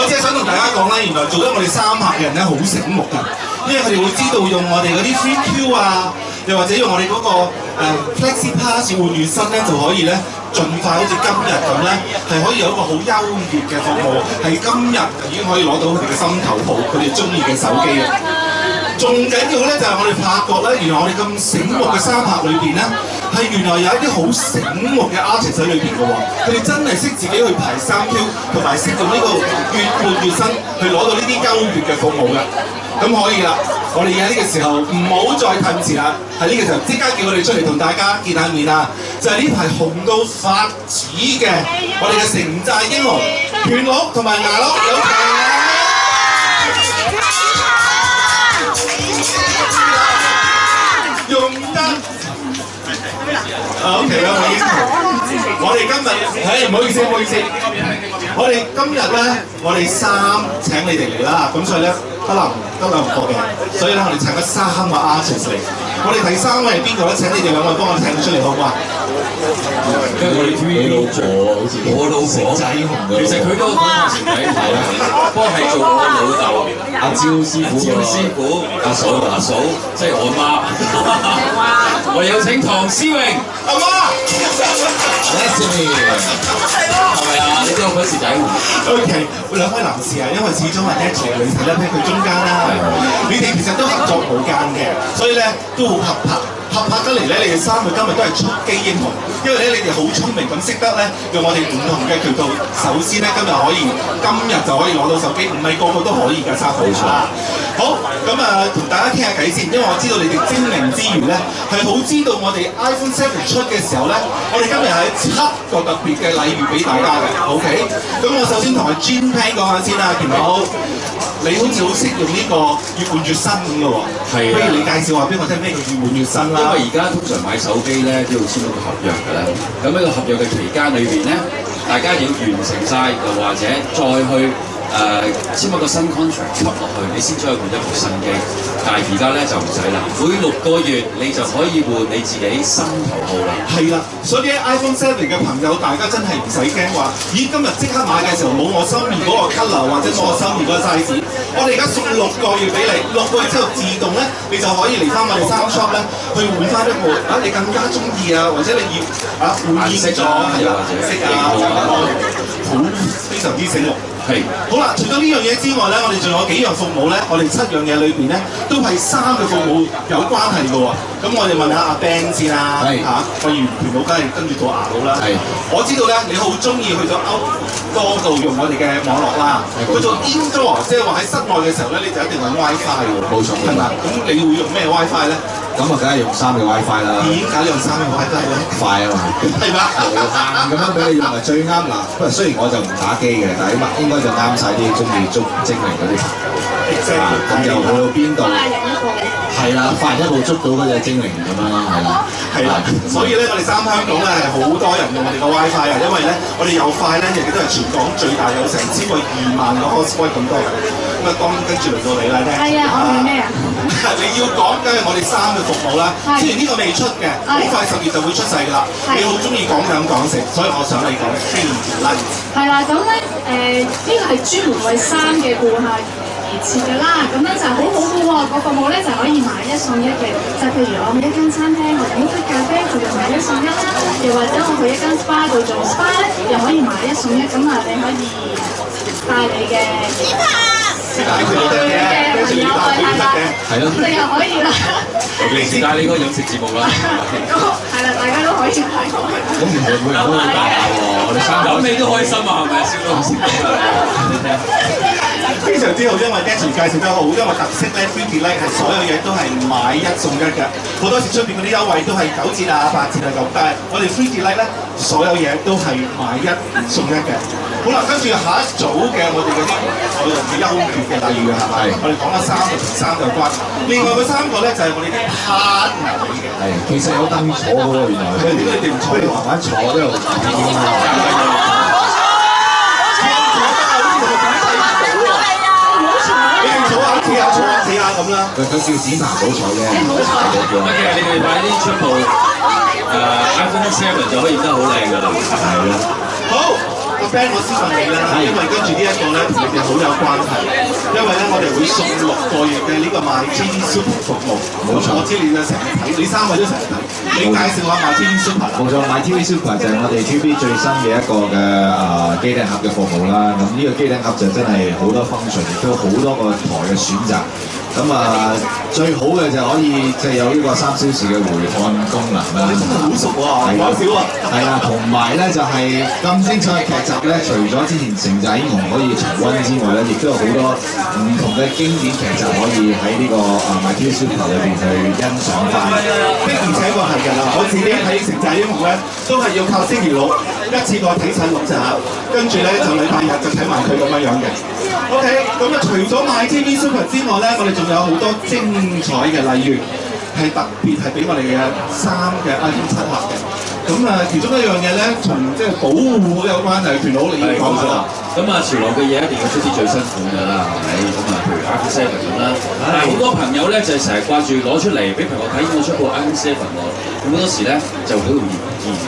只係想同大家講咧，原來做咗我哋3客嘅人咧好醒目㗎，因為佢哋會知道用我哋嗰啲 Free Q 啊，又或者用我哋嗰個Flexi Pass 換月薪咧，就可以咧盡快好似今日咁咧，係可以有一個好優越嘅服務，係今日已經可以攞到佢哋嘅心頭好，佢哋中意嘅手機嘅。仲緊要咧就係我哋發覺咧，原來我哋咁醒目嘅3客裏邊咧，係原來有一啲好醒目嘅 artist 喺裏邊嘅喎，佢哋真係識自己去排3Q，同埋識用呢個月換月薪去攞到呢啲優越嘅服務嘅。咁可以啦，我哋喺呢個時候唔好再褪遲啦，喺呢個時候即刻叫佢哋出嚟同大家見下面啊！就係呢排紅到發紫嘅我哋嘅城寨英雄權鹿同埋牙鹿有請。用得 OK 啦，我哋今日，唔好意思，我哋今日咧，我哋請你哋嚟啦，咁所以咧得兩個嘅，所以咧我哋請咗3個 artist 嚟。我哋第3位係邊個咧？請你哋2位幫我請佢出嚟好唔好啊？跟住我哋 TV 老婆，好似我老婆仔紅嘅，其實佢都好前睇睇啦，不過係做我老豆阿招師傅，阿嫂，即係我媽。我有請唐詩詠阿媽 ，Leslie， 係咪啊？你都有嗰時仔紅。OK，兩位男士啊，因為始終係 Natalie 女士咧，喺佢中間啦，你哋其實都合作無間嘅，所以咧都好合拍得嚟咧，你哋3個今日都係出擊英雄，因為咧你哋好聰明咁識得咧用我哋唔同嘅渠道。首先咧今日就可以攞到手機，唔係個個都可以㗎，差好錯。好，咁同大家傾下偈先，因為我知道你哋精明之餘咧，係好知道我哋 iPhone 7出嘅時候咧，我哋今日係7個特別嘅禮遇俾大家嘅 ，OK？ 咁我首先同阿 Jin Pan 講下先啦，權佬，你好似好識用呢個月換月薪咁嘅喎，係啊，不如你介紹下俾我聽咩叫月換月薪啦？因為而家通常買手機咧都要簽一個合約㗎啦，咁呢個合約嘅期間裏邊咧，大家要完成晒，又或者再去簽一個新 contract 吸落去，你先再換一部新機。但係而家咧就唔使啦，每6個月你就可以換你自己心頭好啦。係啦，所以 iPhone 7嘅朋友，大家真係唔使驚話，咦今日即刻買嘅時候冇我心儀嗰個 colour 或者冇我心儀嗰個 size，我哋而家送6個月俾你，6個月之後自動咧，你就可以嚟翻我哋3shop咧去換翻一部你更加中意啊，或者你要滿意咗係啦，色啊，好非常之醒目。係，好啦，除咗呢樣嘢之外咧，我哋仲有幾樣服務咧，我哋7樣嘢裏邊咧，都係3個服務有關係嘅喎。咁我哋問下阿 Ben 先啦，不如權佬梗係跟住做牙佬啦。係，我知道咧，你好中意去咗 outdoor 度用我哋嘅網絡啦。佢做 indoor， 即係話喺室外嘅時候咧，你就一定揾 WiFi 喎。冇錯，係嘛？咁你會用咩 WiFi 咧？咁啊，梗係用3嘅 WiFi 啦。點解用3嘅 WiFi 咧？快啊嘛，係嘛？咁樣俾你用係最啱嗱。不過雖然我就唔打機嘅，但係應該就啱晒啲中意捉精靈嗰啲。咁就去到邊度？係啦，快一步捉到嗰隻精靈咁樣啦，係啦。係啦，所以咧，我哋3香港咧係好多人用我哋個 WiFi 啊，因為咧我哋有快咧，亦都係全港最大，有成超過2萬個 hotspot 咁多嘅。咁啊，當跟住輪到你啦，聽。係啊，我係咩啊？你要講梗係我哋3嘅服務啦。雖然呢個未出嘅，好快10月就會出世㗎啦。你好中意講成，所以我想你講 Free Delight。係啦，咁咧呢個係專門為3嘅顧客而設嘅啦，咁咧就好好嘅喎，個服務咧就可以買1送1嘅，就譬如我去一間餐廳，我點一杯咖啡，佢就買1送1啦，又或者我去一間 SPA 度做 SPA 咧，又可以買1送1，咁啊你可以帶你嘅朋友去係啦，你又可以啦。你時間你應該飲食節目啦。係啦，大家都可以睇。咁唔會每人都會帶下喎，我哋3個。咁你都開心啊，係咪？笑到唔笑。非常之好，因為 Natalie 介紹得好，因為特色咧 Free Delight 係所有嘢都係買1送1嘅，好多時出邊嗰啲優惠都係9折啊、8折啊咁，但係我哋 Free Delight 咧所有嘢都係買1送1嘅。好啦，跟住下一組嘅我哋嗰啲我哋嘅優越嘅禮遇係咪？我哋講下3個同3有關，另外嗰3個咧就係我哋啲 partner 嘅。係，其實有凳坐嘅喎，原來。點解你哋唔坐？不如慢慢坐都有。咁啦，佢叫指南寶彩嘅，乜嘅？你哋買啲出部iPhone 7就可以影得好靚㗎啦，係啦。好， band 我先問你啦，因為跟住呢一個咧同你哋好有關係，因為咧我哋會送6個月嘅呢個 MyTV Super 服務。冇錯，我知你就成日睇，你3位都成日睇，你介紹下 MyTV Super 啦。冇錯，MyTV Super 就係我哋 TVB 最新嘅一個嘅機頂盒嘅服務啦。咁呢個機頂盒就真係好多 function， 亦都好多個台嘅選擇。咁最好嘅就可以即係有呢個3小時嘅回看功能啦。你真係好熟喎，講少啊。係啊，同埋咧就係咁精彩嘅劇集咧，除咗之前《城寨英雄》可以重溫之外咧，亦都有好多唔同嘅經典劇集可以喺呢個MyTV Super 裏邊去欣賞翻。的而且確係㗎啦，我自己睇《城寨英雄》咧，都係要靠星期六一次過睇晒6集，跟住咧就禮拜日就睇埋佢咁樣嘅。OK， 咁啊除咗 MyTV Super 之外咧，我哋仲有好多精彩嘅，例如係特別係俾我哋嘅3嘅 iPhone 7盒嘅。咁其中一樣嘢咧，同即係保護有關係，團佬你要講下啦。咁潮流嘅嘢一定要出啲最新款㗎啦，係咪？咁譬如 iPhone 7咁啦，但係好多朋友咧就係成日掛住攞出嚟俾朋友睇，我出部 iPhone 7喎。咁好多時咧就好容易唔見嘅，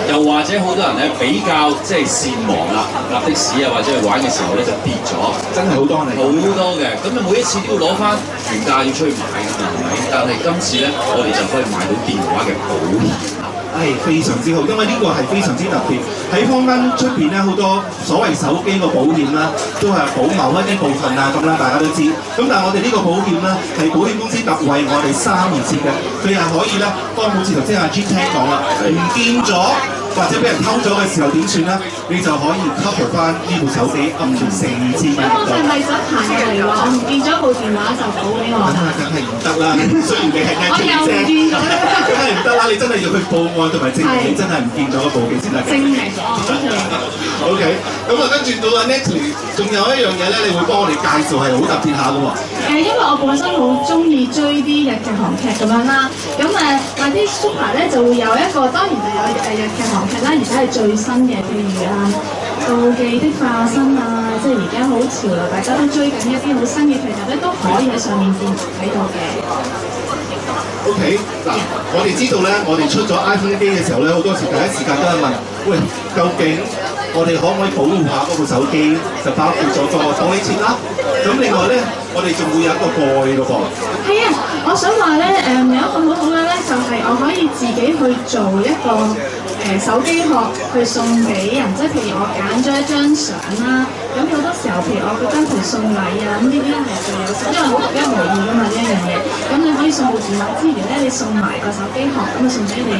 又或者好多人咧比較即係善忘啦，搭的士啊或者去玩嘅時候咧就跌咗，真係好多人好多嘅。咁啊每一次都要攞翻原價要出去買㗎嘛，係咪？但係今次咧我哋就可以買到電話嘅保險。係非常之好，因為呢個係非常之特別。喺坊間出邊咧，好多所謂手機個保險啦，都係保某一啲部分啊咁啦，大家都知。咁但係我哋呢個保險咧，係保險公司特為我哋3而設嘅，佢係可以咧，當好似頭先阿 Jim 聽講啦，唔見咗或者俾人偷咗嘅時候點算咧？你就可以 cover 翻呢部手機暗住4,000蚊。我係咪想行入嚟話我唔見咗部電話就補俾我？梗係唔得啦！雖然你係我又唔見咗啦，梗係唔得啦！你真係要去報案同埋證明你真係唔見咗個部機先得。證明OK， 咁啊跟住到阿 Natalie， 仲有一樣嘢咧，你會幫我哋介紹係好特別下嘅喎。因為我本身好中意追啲日劇韓劇咁樣啦，咁MyTV Super 咧就會有一個，當然就有日劇韓劇啦，而且係最新嘅，譬如妒忌的化身啊，即係而家好潮流，大家都追緊一啲好新嘅劇集咧，都可以喺上面睇到嘅。OK， 嗱，我哋知道咧，我哋出咗 iPhone 機嘅時候咧，好多時第一時間都係問，喂，究竟我哋可唔可以保護下嗰部手機？就包括咗個玻璃切啦。咁另外咧，我哋仲會有一個蓋嘅噃。係啊，我想話咧，有一個好好嘅咧，就係我可以自己去做一個手機殼去送俾人，即係譬如我揀咗一張相啦，咁好多時候譬如我嗰張圖送禮啊，咁呢啲係最有效，因為好獨一無二㗎嘛呢一樣嘢。咁你可以送部電話之餘咧，你送埋個手機殼，咁啊送俾你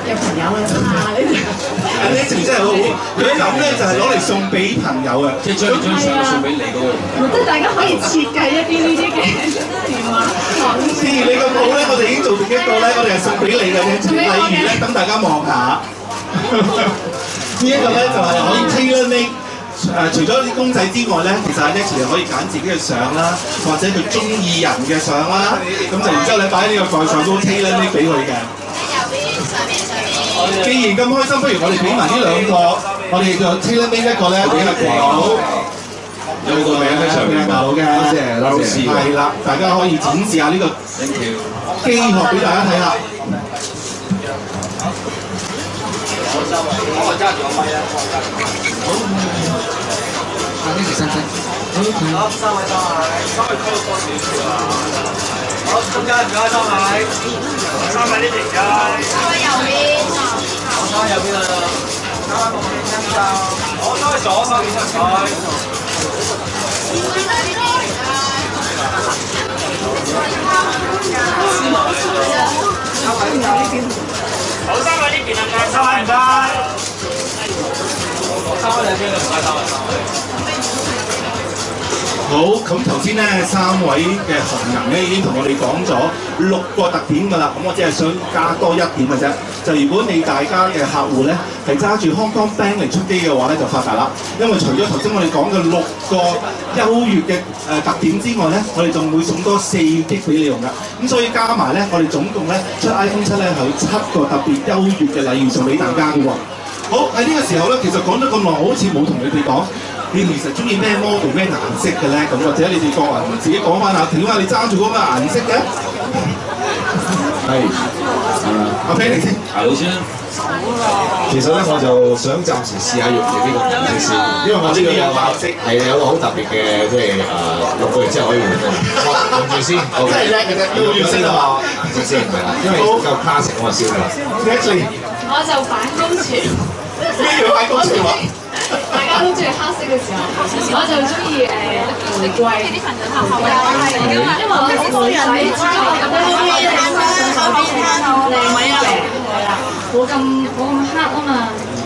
嘅朋友嘅嘛。呢條真係好好，佢一諗咧就係攞嚟送俾朋友嘅，即係將相送俾你嗰個。即係大家可以設計一啲呢啲嘅電話殼。既然你咁好咧，我哋已經做定一個咧，我哋係送俾你嘅啫。例如咧，等大家望下，呢一個咧就係可以 tailor make。除咗啲公仔之外咧，其實阿 Natalie 又可以揀自己嘅相啦，或者佢中意人嘅相啦，咁就然之後你擺喺呢個蓋上都 tailor make 俾佢嘅。既然咁開心，不如我哋俾埋呢2個，我哋就 tailor make 一個咧俾阿球，有個名喺上面好嘅，多謝。係啦，大家可以展示下呢個機殼俾大家睇下。我揸住個咪啦，呢條新好。好，3位收埋，稍微高多少少啊。好，中間唔該收埋，3位呢邊嘅。3位右邊。我3位右邊啦。3位旁邊跟就。我3位左手邊唔該。好，3位呢邊啊，3位唔該。3位兩邊唔該，3位。好，咁頭先咧3位嘅紅人咧已經同我哋講咗6個特點㗎啦，咁我只係想加多1點嘅啫。就如果你大家嘅客戶咧係揸住 Hong Kong Bank 嚟出機嘅話咧，就發達啦。因為除咗頭先我哋講嘅6個優越嘅特點之外咧，我哋仲會送多4 G 俾你用㗎。咁所以加埋咧，我哋總共咧出 iPhone 7咧係有7個特別優越嘅禮遇送俾大家嘅喎。好，喺呢個時候咧，其實講咗咁耐，我好似冇同你哋講。你其實中意咩 model 咩顏色嘅咧？咁或者你哋個人自己講翻下，點解你揸住嗰個顏色嘅？係阿 Penny 先，大佬先啦。其實咧，我就想暫時試下用住呢個顏色先，因為我呢個有個係有個好特別嘅，即係6個月之後可以換嘅。用住先，真係叻嘅啫，要用先啊嘛，顏色先係啦，因為夠 classic 我燒㗎。Natalie，我就反高潮。咩叫反高潮啊？大家都中意黑色嘅時候，我就中意玫瑰。因為我女仔知道我咁樣靚咪啊，係啦，冇咁黑啊嘛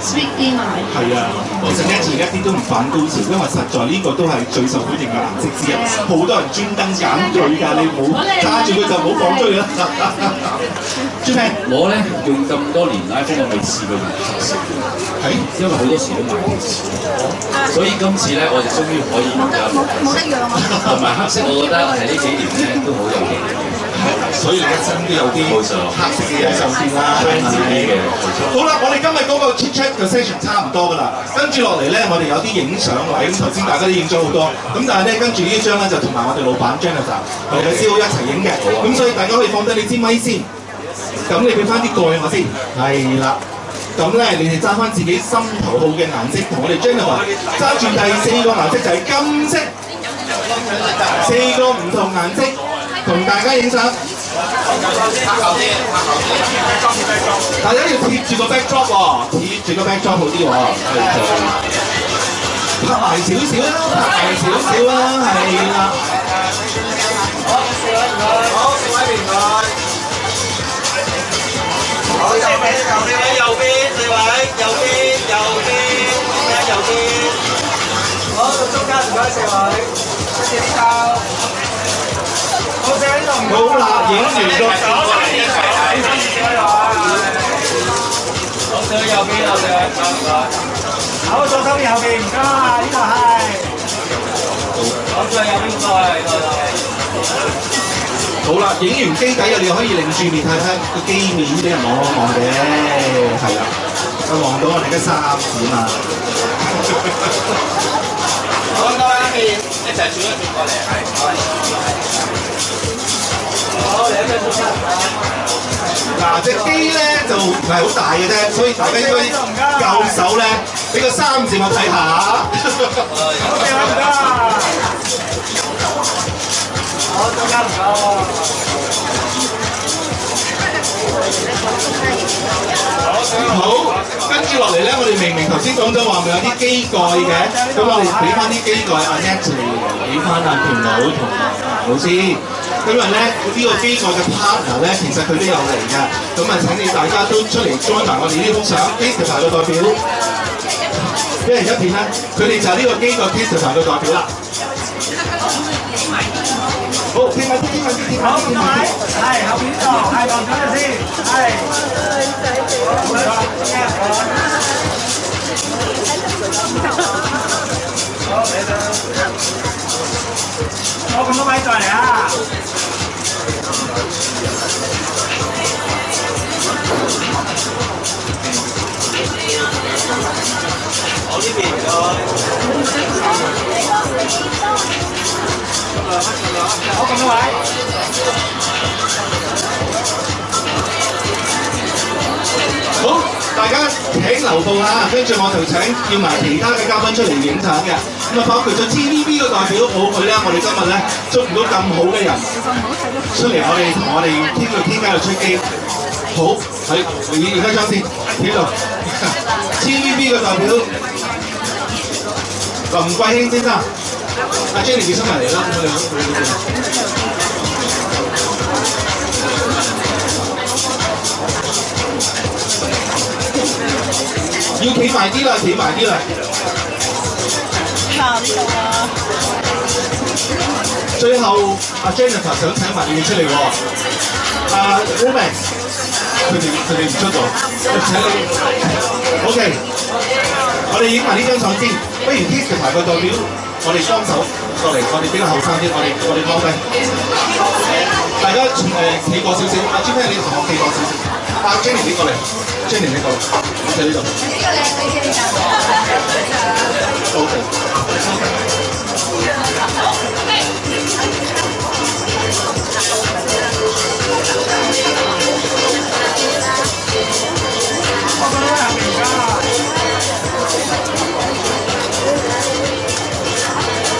，sweet 啲嘛。係啊，其實 Natalie 一啲都唔反高潮，因為實在呢個都係最受歡迎嘅顏色之一，好多人專登揀佢㗎，你唔好揸住佢就唔好放追啦。朱平，我咧用咁多年 iPhone 我未試過用黑色，係因為好多時都買唔切，所以今次咧我哋終於可以用咗冇得養啊！同埋黑色，我覺得係呢幾年咧都好有型嘅，所以你一身都有啲黑色嘅嘢上邊啦，自己嘅。好啦，我哋今日嗰個 chit chat 嘅 session 差唔多㗎啦，跟住落嚟咧，我哋有啲影相位，咁頭先大家都影咗好多，咁但係咧跟住呢張咧就同埋我哋老闆 Jennifer 同佢師傅一齊影嘅，咁所以大家可以放低你支咪先，咁你俾翻啲蓋我先，係啦。咁咧，你哋揸翻自己心頭好嘅顏色，同我哋 Jennifer 揸住第4個顏色就係金色，4個唔同顏色，同大家影相。大家要貼住個 backdrop 喎，貼住個 backdrop 好啲喎。拍埋少少啦，拍埋少少啦，係啦。好，四位唔該。好，四位右邊，四位右邊，右邊。好，到中間唔該四位，跟住呢度。好，四位呢度唔該。好啦，影完咗。好，四位右邊，好，四位唔該。好，左手邊後邊唔該，呢度係。好，再右邊唔該。好啦，影完機底啊，你可以擰住面睇睇個機面俾人望一望嘅，係啦，就望到我哋嘅衫點啊！好，各位一邊一齊轉一轉過嚟，係。好，嚟一張相。嗱，隻機咧就唔係好大嘅啫，所以大家應該夠手咧，俾個3字我睇下。好嘅，唔該。好，中間唔該。好，跟住落嚟咧，我哋明頭先講咗話咪有啲機蓋嘅，咁我哋俾翻啲機蓋阿 Natalie 俾翻阿田佬同老師。因為咧呢個機蓋嘅 partner 咧，其實佢都有嚟嘅，咁啊請你大家都出嚟 join 埋我哋呢幅相 ，Christopher 嘅代表，一人一片啦，佢哋就係呢個機蓋 Christopher 嘅代表啦。好，傾埋啲。好，各位，係後邊呢度，係望咗先，係。好，中間唔該。好，嚟啦。好，咁多位再嚟啊！好，呢邊唔該。好，咁多位。好，大家請留步啊！跟住我就請叫埋其他嘅嘉賓出嚟影相嘅，咁啊包括咗 TVB 嘅代表，冇佢咧，我哋今日咧捉唔到咁好嘅人出嚟，我哋同我哋天街度出機。好，喺影張先，呢度 TVB 嘅代表林桂興先生，阿 Jenny 叫出埋嚟啦，要企埋啲啦，企埋啲啦。呢度啊！最後阿 Jennifer 想請埋你哋出嚟喎，阿 Romance 佢哋唔出咗，請你 OK， 我哋影埋呢張相先，不如 Christopher 個代表，我哋雙手過嚟，我哋比較後生啲，我哋踎低，大家企過少少，阿朱飛你同我企過少少，阿 Jenny 你過嚟 ，Jenny 你過嚟，我喺呢度。OK。